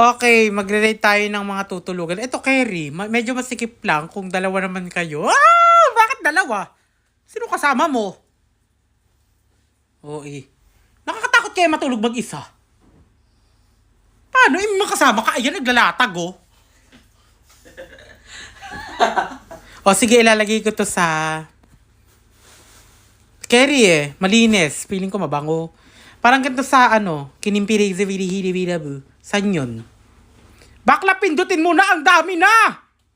Okay, magre-rate tayo ng mga tutulugan. Ito, Kerry, medyo masikip lang kung dalawa naman kayo. Ah! Bakit dalawa? Sino kasama mo? Oo eh. Nakakatakot kaya matulog mag-isa. Paano? May makasama ka. Ayan, naglalatag oh. O sige, ilalagay ko to sa... Kerry eh. Malinis. Feeling ko mabango. Parang ganito sa ano, kinimpiri ziviri-hiri-birabu. Saan yun? Bakla, pindutin mo na! Ang dami na!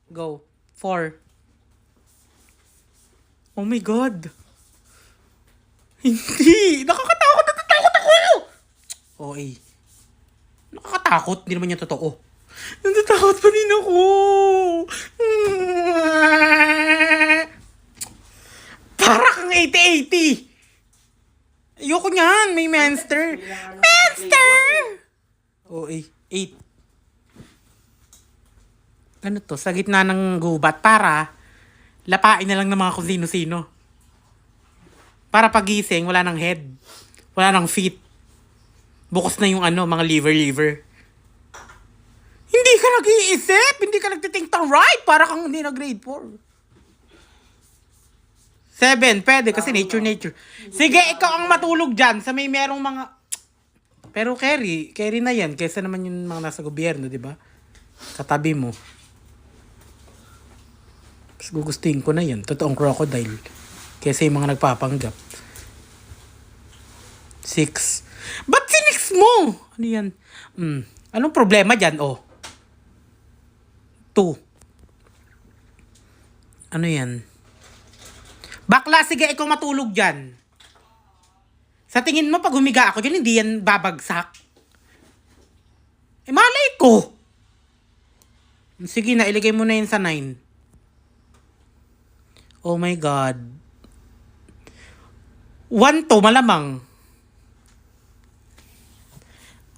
Go. 4. Oh my God. Hindi. Nakakatakot. Natatakot ako! Oh eh. Nakakatakot. Hindi naman yung totoo. Natatakot pa din ako. Para kang 80-80. Ayoko niyan. May monster. Monster! Oh eh. 8. Ano to? Sa gitna ng gubat para lapain na lang ng mga kung sino-sino. Para pagising, wala nang head. Wala nang feet. Bukas na yung ano, mga liver. Hindi ka nag-iisip! Hindi ka nagtithink to right! Para kang hindi na grade 4. 7, pwede kasi nature. Sige, ikaw ang matulog dyan sa may merong mga... Pero Kerry na yan. Kesa naman yung mga nasa gobyerno, di ba? Katabi mo. Mas gugustuhin ko na yan. Totoong crocodile. Kesa yung mga nagpapanggap. 6. Ba't sinix mo? Ano yan? Anong problema dyan? Oh. 2. Ano yan? Bakla, sige, ikaw matulog dyan. Sa tingin mo, pag humiga ako dyan, hindi yan babagsak. Eh, malay ko. Sige na, iligay mo na yun sa 9. Oh my God. 1 to, malamang.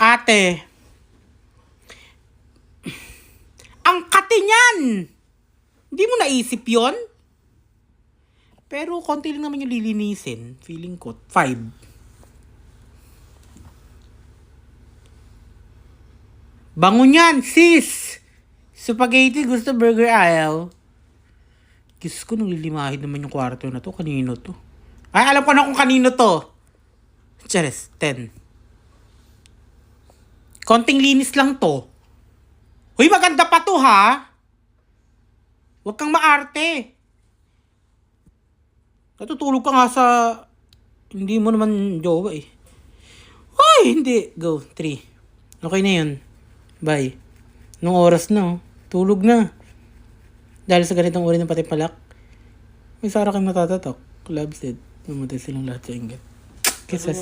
Ate. Ang kati niyan! Hindi mo naisip yon? Pero konti lang naman yung lilinisin. Feeling ko, 5. Bango niyan, sis! Spaghetti, gusto burger ayaw. Diyos ko, nung lilimahid naman yung kwarto na to. Kanino to? Ay, alam ko na kung kanino to. Charis, 10. Konting linis lang to. Uy, maganda pa to ha. Huwag kang maarte. Natutulog ka nga sa... Hindi mo naman jowa eh. Ay, hindi. Go, 3. Okay na yun. Bye. Nung oras na oh. Tulog na. Dahil sa ganitong uri ng patipalak, may sara kang matatatok. Club said, mamatay silang lahat sa ingat. Kisses.